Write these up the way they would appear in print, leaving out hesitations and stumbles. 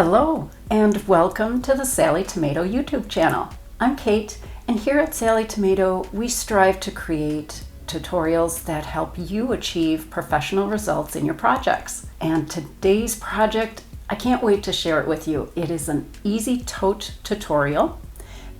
Hello and welcome to the Sallie Tomato YouTube channel. I'm Kate, and here at Sallie Tomato we strive to create tutorials that help you achieve professional results in your projects. And today's project, I can't wait to share it with you. It is an easy tote tutorial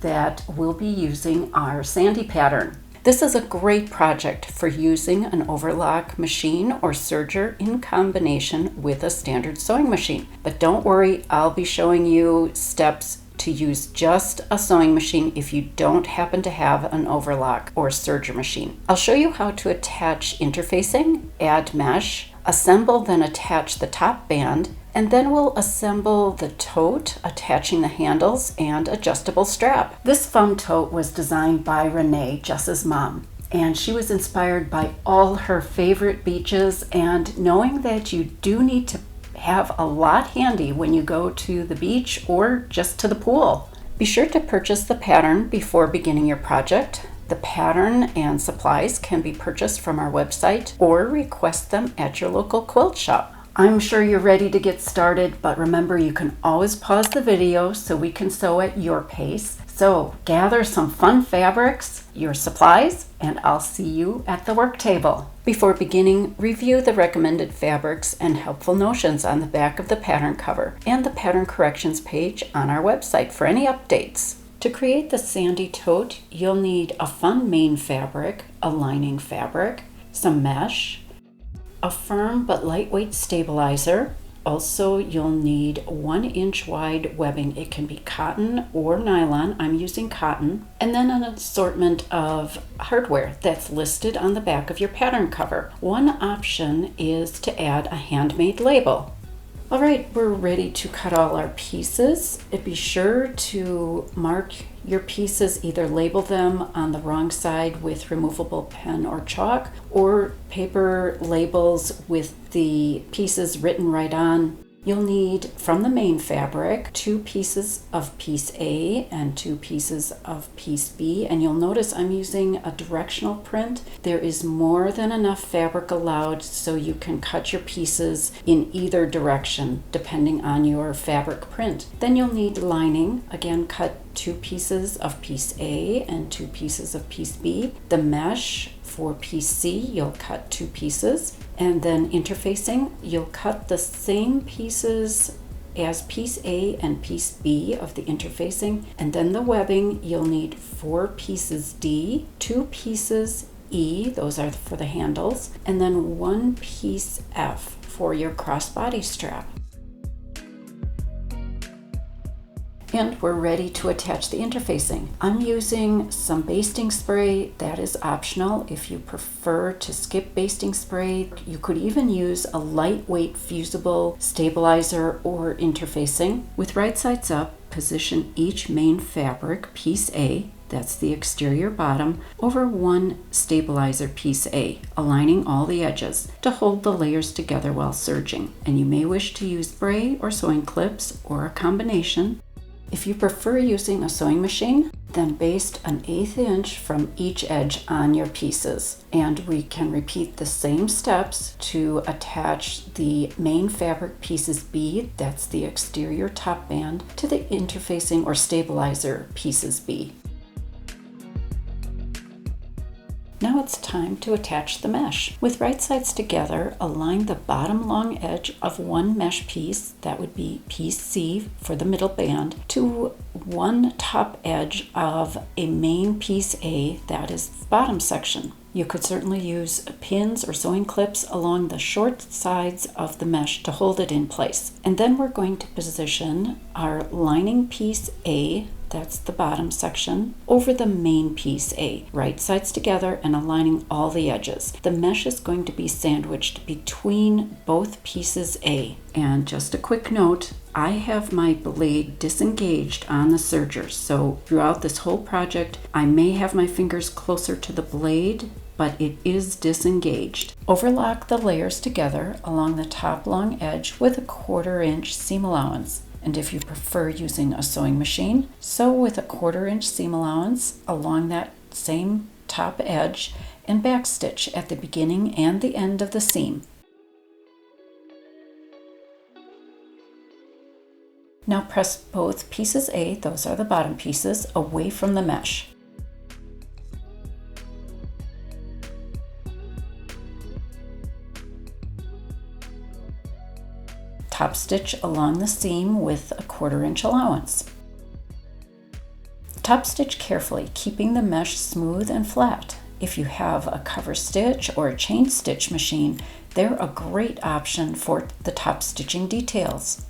that we'll be using our Sandy pattern. This is a great project for using an overlock machine or serger in combination with a standard sewing machine. But don't worry, I'll be showing you steps to use just a sewing machine if you don't happen to have an overlock or serger machine. I'll show you how to attach interfacing, add mesh, assemble then attach the top band, and then we'll assemble the tote, attaching the handles and adjustable strap. This foam tote was designed by Renee, Jess's mom, and she was inspired by all her favorite beaches and knowing that you do need to have a lot handy when you go to the beach or just to the pool. Be sure to purchase the pattern before beginning your project. The pattern and supplies can be purchased from our website or request them at your local quilt shop. I'm sure you're ready to get started, but remember you can always pause the video so we can sew at your pace. So gather some fun fabrics, your supplies, and I'll see you at the work table. Before beginning, review the recommended fabrics and helpful notions on the back of the pattern cover and the pattern corrections page on our website for any updates. To create the Sandy tote, you'll need a fun main fabric, a lining fabric, some mesh, a firm but lightweight stabilizer. Also, you'll need 1 inch wide webbing. It can be cotton or nylon. I'm using cotton. And then an assortment of hardware that's listed on the back of your pattern cover. One option is to add a handmade label. All right, we're ready to cut all our pieces. Be sure to mark your pieces, either label them on the wrong side with removable pen or chalk, or paper labels with the pieces written right on. You'll need, from the main fabric, 2 pieces of piece A and 2 pieces of piece B, and you'll notice I'm using a directional print. There is more than enough fabric allowed so you can cut your pieces in either direction depending on your fabric print. Then you'll need lining. Again, cut 2 pieces of piece A and 2 pieces of piece B. The mesh for piece C, you'll cut 2 pieces. And then interfacing, you'll cut the same pieces as piece A and piece B of the interfacing. And then the webbing, you'll need 4 pieces D, 2 pieces E, those are for the handles, and then 1 piece F for your crossbody strap. And we're ready to attach the interfacing. I'm using some basting spray. That is optional. If you prefer to skip basting spray, you could even use a lightweight fusible stabilizer or interfacing. With right sides up, position each main fabric, piece A, that's the exterior bottom, over 1 stabilizer piece A, aligning all the edges to hold the layers together while serging. And you may wish to use spray or sewing clips or a combination. If you prefer using a sewing machine, then baste an 1/8 inch from each edge on your pieces. And we can repeat the same steps to attach the main fabric pieces B, that's the exterior top band, to the interfacing or stabilizer pieces B. Now it's time to attach the mesh. With right sides together, align the bottom long edge of 1 mesh piece, that would be piece C for the middle band, to 1 top edge of a main piece A, that is bottom section. You could certainly use pins or sewing clips along the short sides of the mesh to hold it in place. And then we're going to position our lining piece A, that's the bottom section, over the main piece A, right sides together and aligning all the edges. The mesh is going to be sandwiched between both pieces A. And just a quick note, I have my blade disengaged on the serger, so throughout this whole project I may have my fingers closer to the blade, but it is disengaged. Overlock the layers together along the top long edge with a 1/4 inch seam allowance. And if you prefer using a sewing machine, sew with a 1/4 inch seam allowance along that same top edge and backstitch at the beginning and the end of the seam. Now press both pieces A, those are the bottom pieces, away from the mesh. Top stitch along the seam with a 1/4 inch allowance. Top stitch carefully, keeping the mesh smooth and flat. If you have a cover stitch or a chain stitch machine, they're a great option for the top stitching details.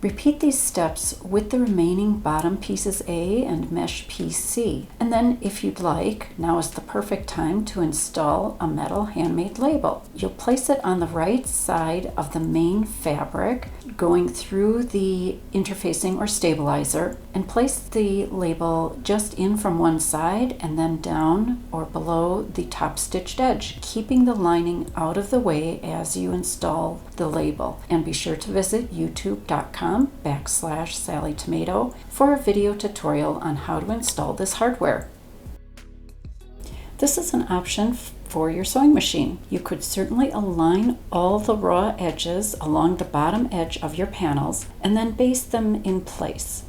Repeat these steps with the remaining bottom pieces A and mesh piece C. And then if you'd like, now is the perfect time to install a metal handmade label. You'll place it on the right side of the main fabric, going through the interfacing or stabilizer, and place the label just in from one side and then down or below the top stitched edge, keeping the lining out of the way as you install the label. And be sure to visit youtube.com/Sallie Tomato for a video tutorial on how to install this hardware. This is an option for your sewing machine. You could certainly align all the raw edges along the bottom edge of your panels and then baste them in place.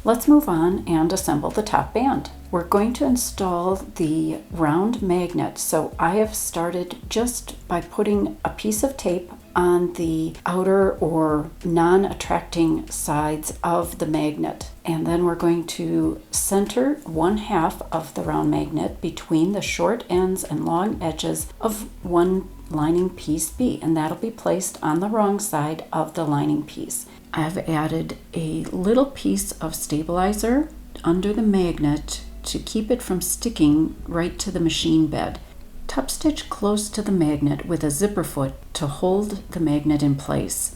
Let's move on and assemble the top band. We're going to install the round magnet, so I have started just by putting a piece of tape on the outer or non-attracting sides of the magnet. And then we're going to center 1/2 of the round magnet between the short ends and long edges of one lining piece B, and that'll be placed on the wrong side of the lining piece. I've added a little piece of stabilizer under the magnet to keep it from sticking right to the machine bed. Top stitch close to the magnet with a zipper foot to hold the magnet in place.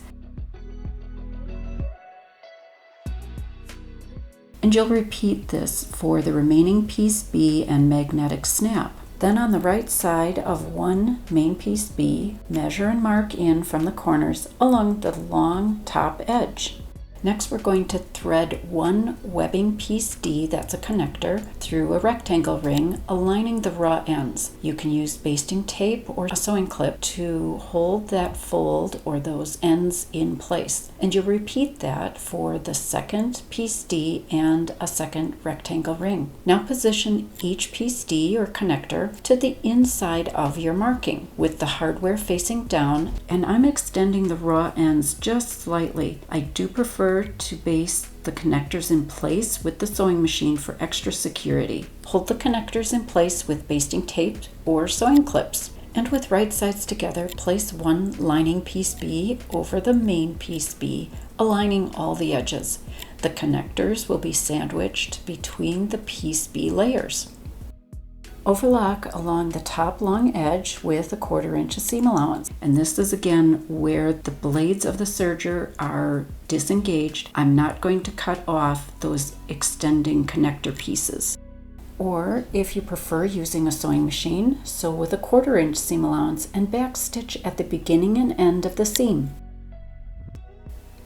And you'll repeat this for the remaining piece B and magnetic snap. Then on the right side of one main piece B, measure and mark in from the corners along the long top edge. Next, we're going to thread one webbing piece D, that's a connector, through a rectangle ring, aligning the raw ends. You can use basting tape or a sewing clip to hold that fold or those ends in place. And you'll repeat that for the second piece D and a second rectangle ring. Now position each piece D or connector to the inside of your marking with the hardware facing down, and I'm extending the raw ends just slightly. I do prefer to baste the connectors in place with the sewing machine for extra security. Hold the connectors in place with basting tape or sewing clips. And with right sides together, place one lining piece B over the main piece B, aligning all the edges. The connectors will be sandwiched between the piece B layers. Overlock along the top long edge with a 1/4 inch seam allowance. And this is again where the blades of the serger are disengaged. I'm not going to cut off those extending connector pieces. Or if you prefer using a sewing machine, sew with a 1/4 inch seam allowance and back stitch at the beginning and end of the seam.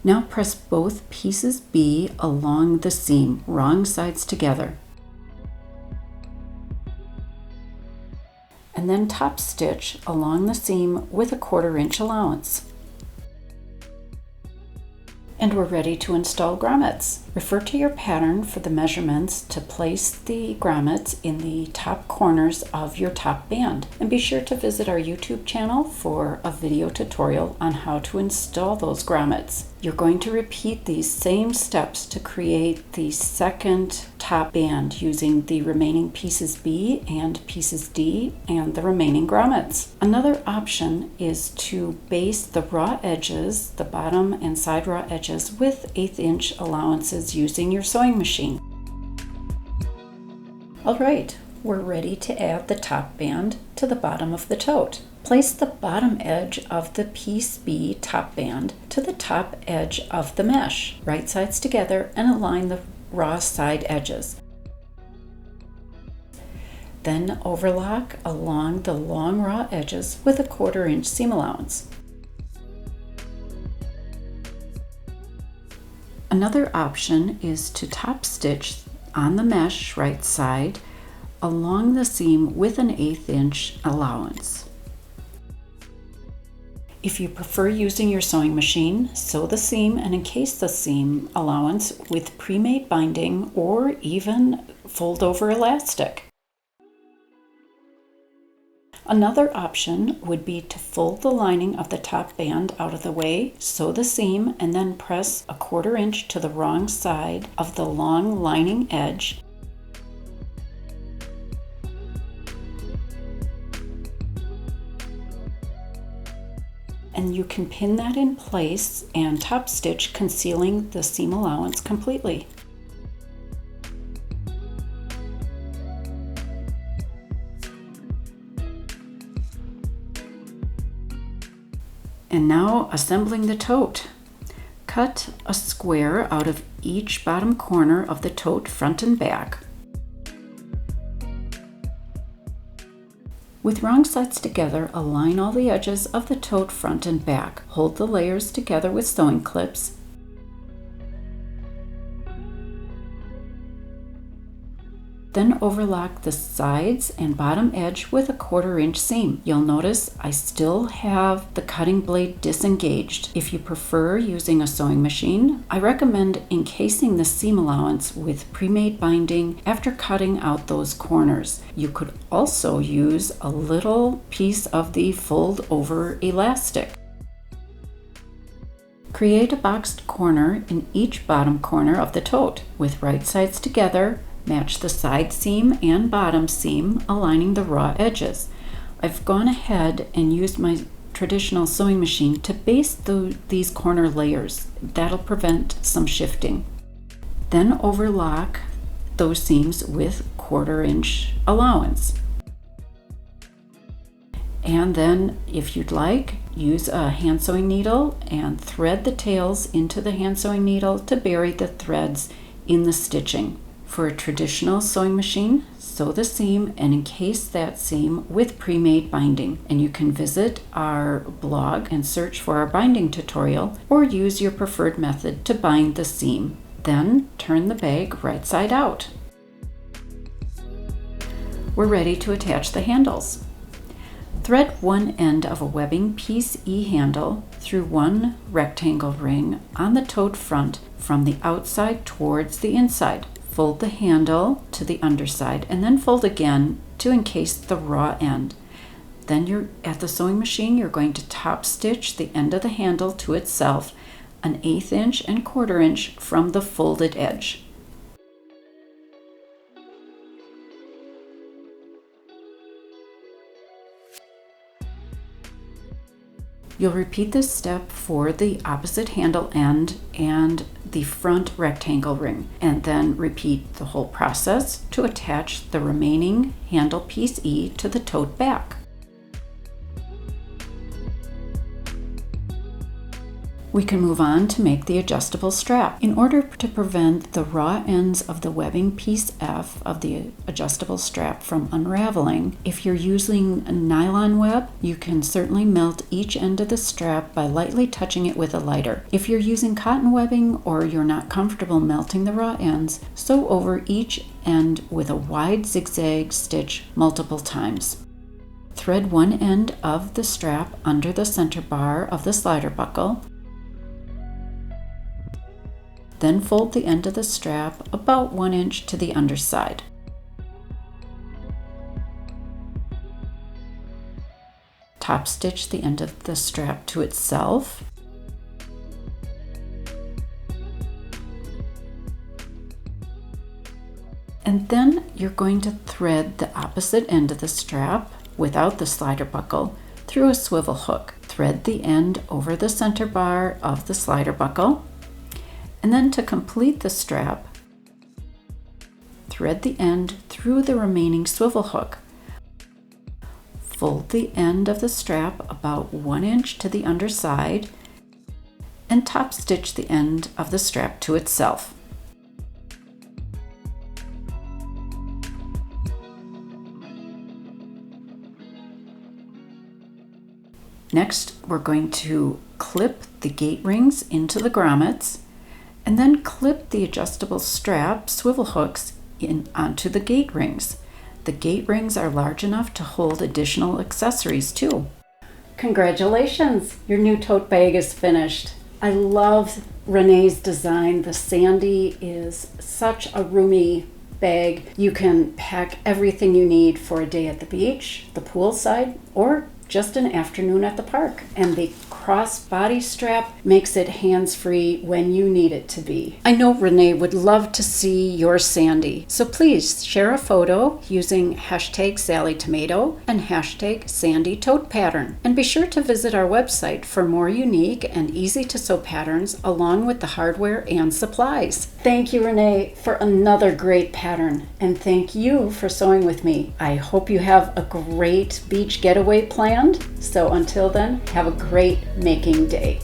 Now press both pieces B along the seam, wrong sides together. And then top stitch along the seam with a 1/4 inch allowance. And we're ready to install grommets. Refer to your pattern for the measurements to place the grommets in the top corners of your top band. And be sure to visit our YouTube channel for a video tutorial on how to install those grommets. You're going to repeat these same steps to create the second top band using the remaining pieces B and pieces D and the remaining grommets. Another option is to baste the raw edges, the bottom and side raw edges, with 1/8 inch allowances using your sewing machine. All right, we're ready to add the top band to the bottom of the tote. Place the bottom edge of the piece B top band to the top edge of the mesh, right sides together, and align the raw side edges. Then overlock along the long raw edges with a 1/4 inch seam allowance. Another option is to top stitch on the mesh right side along the seam with an 1/8 inch allowance. If you prefer using your sewing machine, sew the seam and encase the seam allowance with pre-made binding or even fold over elastic. Another option would be to fold the lining of the top band out of the way, sew the seam, and then press a 1/4 inch to the wrong side of the long lining edge. And you can pin that in place and top stitch, concealing the seam allowance completely. And now assembling the tote. Cut a square out of each bottom corner of the tote, front and back. With wrong sides together, align all the edges of the tote front and back. Hold the layers together with sewing clips. Then overlock the sides and bottom edge with a 1/4 inch seam. You'll notice I still have the cutting blade disengaged. If you prefer using a sewing machine, I recommend encasing the seam allowance with pre-made binding after cutting out those corners. You could also use a little piece of the fold over elastic. Create a boxed corner in each bottom corner of the tote. With right sides together, match the side seam and bottom seam, aligning the raw edges. I've gone ahead and used my traditional sewing machine to base these corner layers. That'll prevent some shifting. Then overlock those seams with 1/4 inch allowance. And then, if you'd like, use a hand sewing needle and thread the tails into the hand sewing needle to bury the threads in the stitching. For a traditional sewing machine, sew the seam and encase that seam with pre-made binding. And you can visit our blog and search for our binding tutorial, or use your preferred method to bind the seam. Then turn the bag right side out. We're ready to attach the handles. Thread one end of a webbing piece E handle through one rectangle ring on the tote front from the outside towards the inside. Fold the handle to the underside and then fold again to encase the raw end. Then at the sewing machine, you're going to top stitch the end of the handle to itself, an 1/8 inch and 1/4 inch from the folded edge. You'll repeat this step for the opposite handle end and the front rectangle ring, and then repeat the whole process to attach the remaining handle piece E to the tote back. We can move on to make the adjustable strap. In order to prevent the raw ends of the webbing piece F of the adjustable strap from unraveling, if you're using a nylon web, you can certainly melt each end of the strap by lightly touching it with a lighter. If you're using cotton webbing or you're not comfortable melting the raw ends, sew over each end with a wide zigzag stitch multiple times. Thread one end of the strap under the center bar of the slider buckle. Then fold the end of the strap about 1 inch to the underside. Top stitch the end of the strap to itself. And then you're going to thread the opposite end of the strap without the slider buckle through a swivel hook. Thread the end over the center bar of the slider buckle. And then to complete the strap, thread the end through the remaining swivel hook. Fold the end of the strap about 1 inch to the underside and top stitch the end of the strap to itself. Next, we're going to clip the gate rings into the grommets, and then clip the adjustable strap swivel hooks onto the gate rings. The gate rings are large enough to hold additional accessories too. Congratulations! Your new tote bag is finished. I love Renee's design. The Sandy is such a roomy bag. You can pack everything you need for a day at the beach, the poolside, or just an afternoon at the park. And the cross-body strap makes it hands-free when you need it to be. I know Renee would love to see your Sandy, so please share a photo using hashtag Sallie Tomato and hashtag Sandy Tote Pattern. And be sure to visit our website for more unique and easy to sew patterns along with the hardware and supplies. Thank you, Renee, for another great pattern, and thank you for sewing with me. I hope you have a great beach getaway planned. So until then, have a great making day.